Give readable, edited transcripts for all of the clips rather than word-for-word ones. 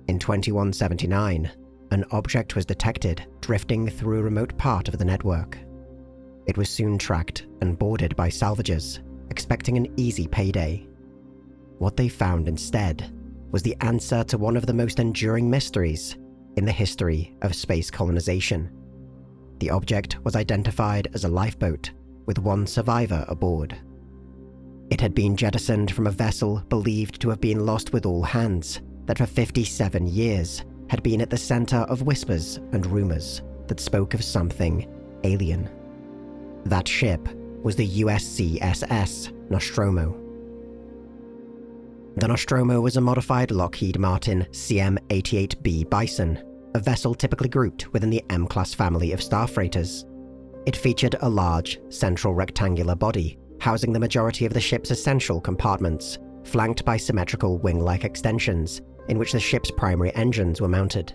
In 2179, an object was detected drifting through a remote part of the network. It was soon tracked and boarded by salvagers, expecting an easy payday. What they found instead was the answer to one of the most enduring mysteries in the history of space colonization. The object was identified as a lifeboat with one survivor aboard. It had been jettisoned from a vessel believed to have been lost with all hands that for 57 years had been at the center of whispers and rumors that spoke of something alien. That ship was the USCSS Nostromo. The Nostromo was a modified Lockheed Martin CM-88B Bison, a vessel typically grouped within the M-class family of starfreighters. It featured a large, central rectangular body, housing the majority of the ship's essential compartments, flanked by symmetrical wing-like extensions, in which the ship's primary engines were mounted.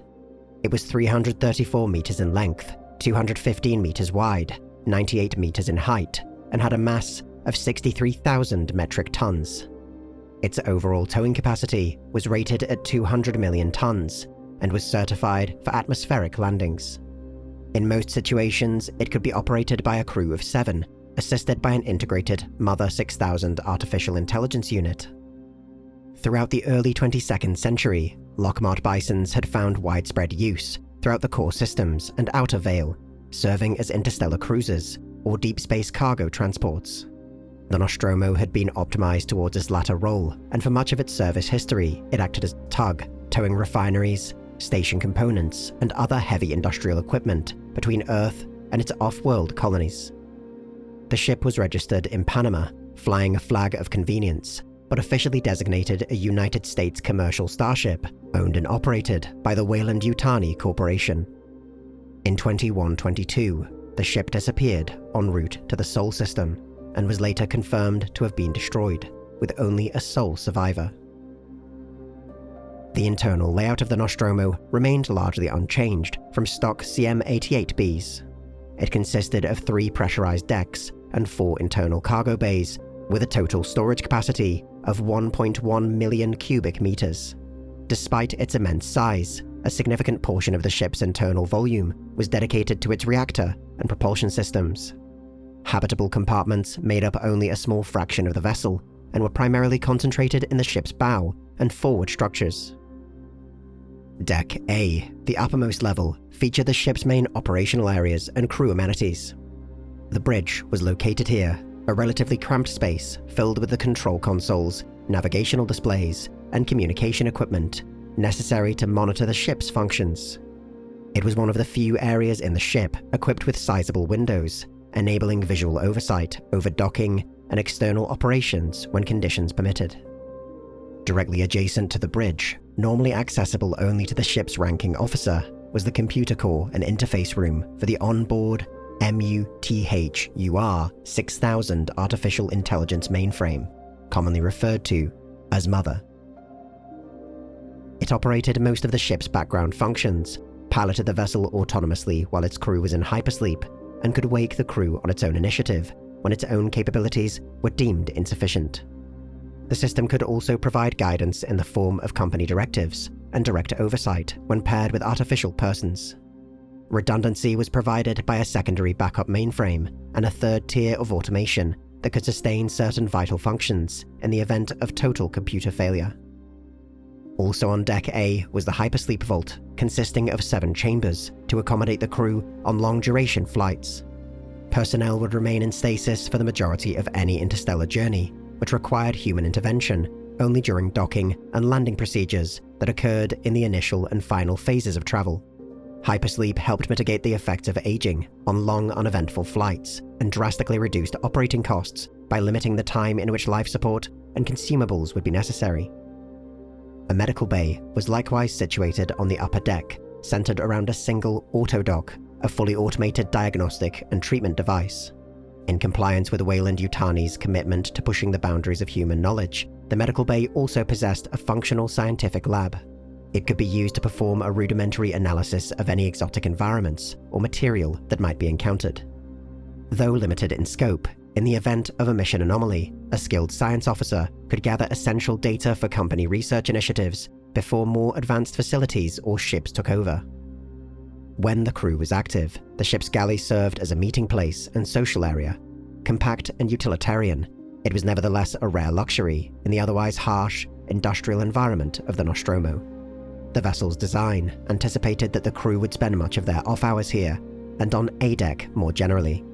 It was 334 meters in length, 215 meters wide, 98 meters in height, and had a mass of 63,000 metric tons. Its overall towing capacity was rated at 200 million tons and was certified for atmospheric landings. In most situations, it could be operated by a crew of 7, assisted by an integrated Mother 6000 artificial intelligence unit. Throughout the early 22nd century, Lockheed Bisons had found widespread use throughout the core systems and outer veil, serving as interstellar cruisers or deep space cargo transports. The Nostromo had been optimized towards its latter role, and for much of its service history, it acted as a tug, towing refineries, station components, and other heavy industrial equipment between Earth and its off-world colonies. The ship was registered in Panama, flying a flag of convenience, but officially designated a United States commercial starship, owned and operated by the Weyland-Yutani Corporation. In 2122, the ship disappeared en route to the Sol system, and was later confirmed to have been destroyed, with only a sole survivor. The internal layout of the Nostromo remained largely unchanged from stock CM-88Bs. It consisted of 3 pressurized decks and 4 internal cargo bays, with a total storage capacity of 1.1 million cubic meters. Despite its immense size, a significant portion of the ship's internal volume was dedicated to its reactor and propulsion systems. Habitable compartments made up only a small fraction of the vessel, and were primarily concentrated in the ship's bow and forward structures. Deck A, the uppermost level, featured the ship's main operational areas and crew amenities. The bridge was located here, a relatively cramped space filled with the control consoles, navigational displays, and communication equipment necessary to monitor the ship's functions. It was one of the few areas in the ship equipped with sizable windows, enabling visual oversight over docking and external operations when conditions permitted. Directly adjacent to the bridge, normally accessible only to the ship's ranking officer, was the computer core and interface room for the onboard MUTHUR 6000 artificial intelligence mainframe, commonly referred to as Mother. It operated most of the ship's background functions, piloted the vessel autonomously while its crew was in hypersleep, and could wake the crew on its own initiative when its own capabilities were deemed insufficient. The system could also provide guidance in the form of company directives and direct oversight when paired with artificial persons. Redundancy was provided by a secondary backup mainframe and a third tier of automation that could sustain certain vital functions in the event of total computer failure. Also on Deck A was the hypersleep vault, consisting of 7 chambers to accommodate the crew on long-duration flights. Personnel would remain in stasis for the majority of any interstellar journey, which required human intervention only during docking and landing procedures that occurred in the initial and final phases of travel. Hypersleep helped mitigate the effects of aging on long, uneventful flights and drastically reduced operating costs by limiting the time in which life support and consumables would be necessary. A medical bay was likewise situated on the upper deck, centered around a single autodock, a fully automated diagnostic and treatment device. In compliance with Weyland-Yutani's commitment to pushing the boundaries of human knowledge, the medical bay also possessed a functional scientific lab. It could be used to perform a rudimentary analysis of any exotic environments or material that might be encountered. Though limited in scope, in the event of a mission anomaly, a skilled science officer could gather essential data for company research initiatives before more advanced facilities or ships took over. When the crew was active, the ship's galley served as a meeting place and social area. Compact and utilitarian, it was nevertheless a rare luxury in the otherwise harsh, industrial environment of the Nostromo. The vessel's design anticipated that the crew would spend much of their off-hours here, and on A deck more generally.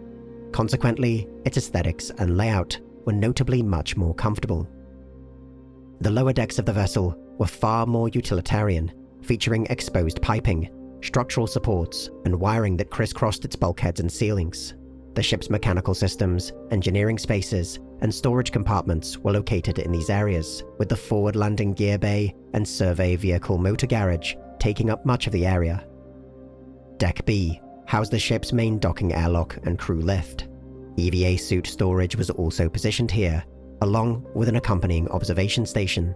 Consequently, its aesthetics and layout were notably much more comfortable. The lower decks of the vessel were far more utilitarian, featuring exposed piping, structural supports, and wiring that crisscrossed its bulkheads and ceilings. The ship's mechanical systems, engineering spaces, and storage compartments were located in these areas, with the forward landing gear bay and survey vehicle motor garage taking up much of the area. Deck B housed the ship's main docking airlock and crew lift. EVA suit storage was also positioned here, along with an accompanying observation station.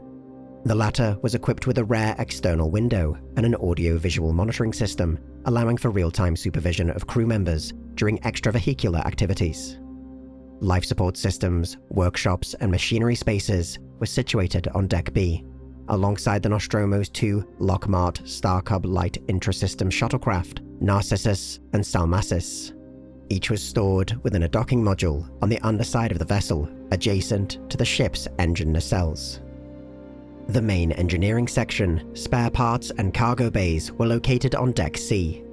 The latter was equipped with a rare external window and an audio-visual monitoring system, allowing for real-time supervision of crew members during extravehicular activities. Life support systems, workshops, and machinery spaces were situated on Deck B, alongside the Nostromo's two Lockmart Starcub light intrasystem shuttlecraft, Narcissus and Salmacis. Each was stored within a docking module on the underside of the vessel, adjacent to the ship's engine nacelles. The main engineering section, spare parts, and cargo bays were located on Deck C.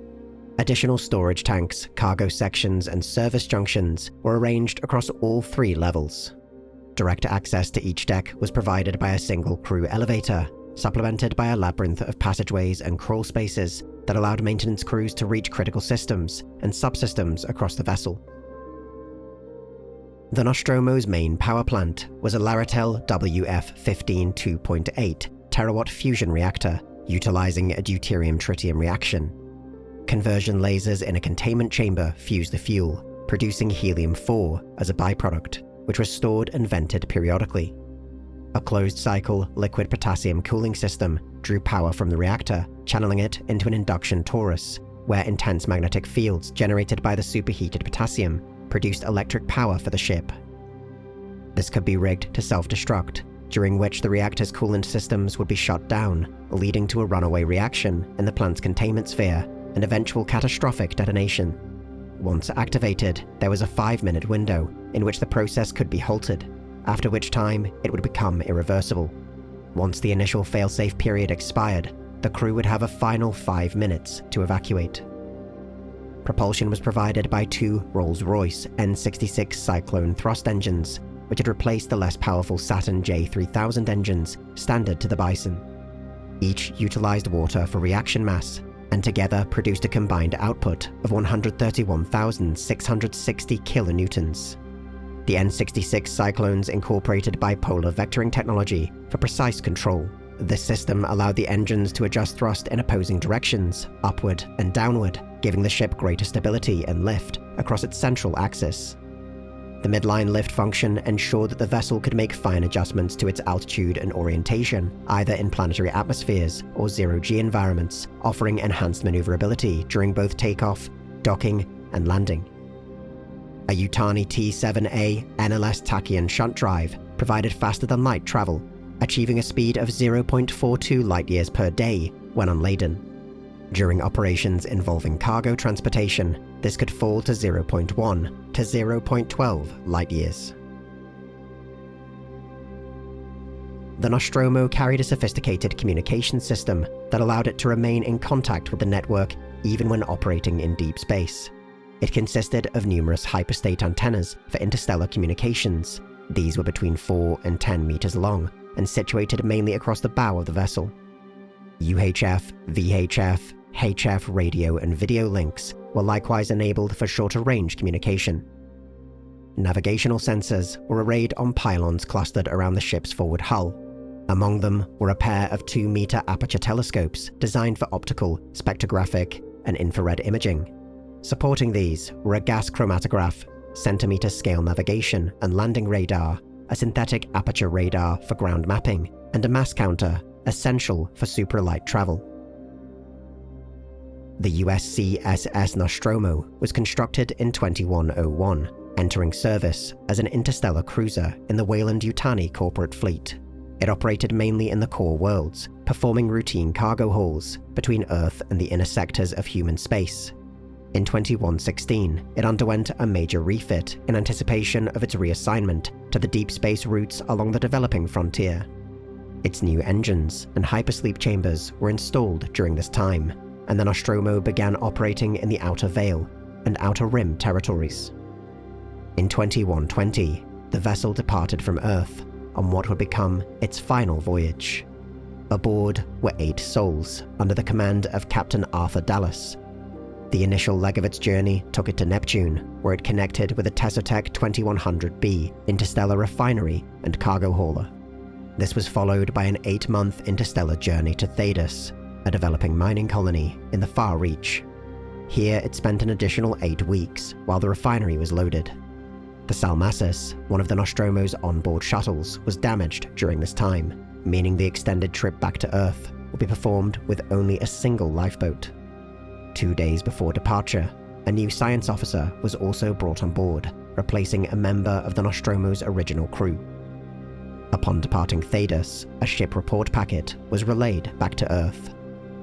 Additional storage tanks, cargo sections, and service junctions were arranged across all 3 levels. Direct access to each deck was provided by a single crew elevator, supplemented by a labyrinth of passageways and crawl spaces that allowed maintenance crews to reach critical systems and subsystems across the vessel. The Nostromo's main power plant was a Laratel WF-15 2.8 terawatt fusion reactor, utilizing a deuterium-tritium reaction. Conversion lasers in a containment chamber fused the fuel, producing helium-4 as a byproduct, which was stored and vented periodically. A closed-cycle liquid potassium cooling system drew power from the reactor, channeling it into an induction torus, where intense magnetic fields generated by the superheated potassium produced electric power for the ship. This could be rigged to self-destruct, during which the reactor's coolant systems would be shut down, leading to a runaway reaction in the plant's containment sphere and eventual catastrophic detonation. Once activated, there was a 5-minute window in which the process could be halted, after which time it would become irreversible. Once the initial failsafe period expired, the crew would have a final 5 minutes to evacuate. Propulsion was provided by 2 Rolls-Royce N66 Cyclone thrust engines, which had replaced the less powerful Saturn J3000 engines standard to the Bison. Each utilized water for reaction mass, and together produced a combined output of 131,660 kilonewtons. The N66 Cyclones incorporated bipolar vectoring technology for precise control. This system allowed the engines to adjust thrust in opposing directions, upward and downward, giving the ship greater stability and lift across its central axis. The midline lift function ensured that the vessel could make fine adjustments to its altitude and orientation, either in planetary atmospheres or zero-G environments, offering enhanced maneuverability during both takeoff, docking, and landing. A Yutani T7A NLS Tachyon shunt drive provided faster-than-light travel, achieving a speed of 0.42 light-years per day when unladen. During operations involving cargo transportation, this could fall to 0.1 to 0.12 light-years. The Nostromo carried a sophisticated communication system that allowed it to remain in contact with the network even when operating in deep space. It consisted of numerous hyperstate antennas for interstellar communications. These were between 4 and 10 meters long and situated mainly across the bow of the vessel. UHF, VHF, HF radio and video links were likewise enabled for shorter range communication. Navigational sensors were arrayed on pylons clustered around the ship's forward hull. Among them were a pair of 2-meter aperture telescopes designed for optical, spectrographic, and infrared imaging. Supporting these were a gas chromatograph, centimeter scale navigation and landing radar, a synthetic aperture radar for ground mapping, and a mass counter, essential for supralight travel. The USCSS Nostromo was constructed in 2101, entering service as an interstellar cruiser in the Weyland-Yutani corporate fleet. It operated mainly in the core worlds, performing routine cargo hauls between Earth and the inner sectors of human space. In 2116, it underwent a major refit in anticipation of its reassignment to the deep space routes along the developing frontier. Its new engines and hypersleep chambers were installed during this time, and the Nostromo began operating in the Outer Veil and Outer Rim territories. In 2120, the vessel departed from Earth on what would become its final voyage. Aboard were 8 souls under the command of Captain Arthur Dallas. The initial leg of its journey took it to Neptune, where it connected with the Tessotech 2100B interstellar refinery and cargo hauler. This was followed by an 8-month interstellar journey to Thedas, a developing mining colony in the Far Reach. Here it spent an additional 8 weeks while the refinery was loaded. The Salmacis, one of the Nostromo's onboard shuttles, was damaged during this time, meaning the extended trip back to Earth would be performed with only a single lifeboat. 2 days before departure, a new science officer was also brought on board, replacing a member of the Nostromo's original crew. Upon departing Thedas, a ship report packet was relayed back to Earth.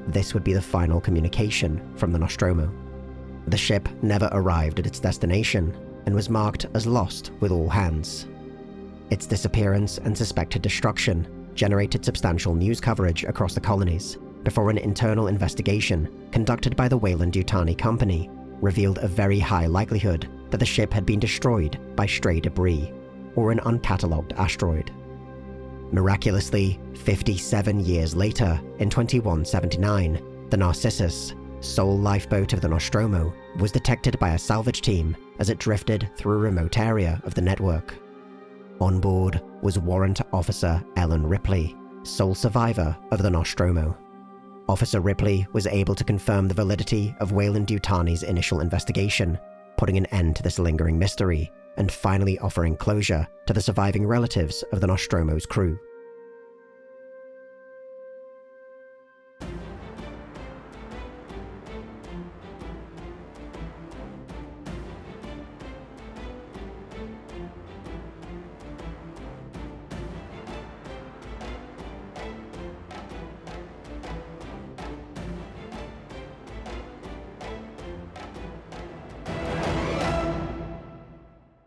This would be the final communication from the Nostromo. The ship never arrived at its destination and was marked as lost with all hands. Its disappearance and suspected destruction generated substantial news coverage across the colonies before an internal investigation conducted by the Weyland-Yutani Company revealed a very high likelihood that the ship had been destroyed by stray debris or an uncatalogued asteroid. Miraculously, 57 years later, in 2179, the Narcissus, sole lifeboat of the Nostromo, was detected by a salvage team as it drifted through a remote area of the network. On board was Warrant Officer Ellen Ripley, sole survivor of the Nostromo. Officer Ripley was able to confirm the validity of Weyland-Yutani's initial investigation, putting an end to this lingering mystery and finally offering closure to the surviving relatives of the Nostromo's crew.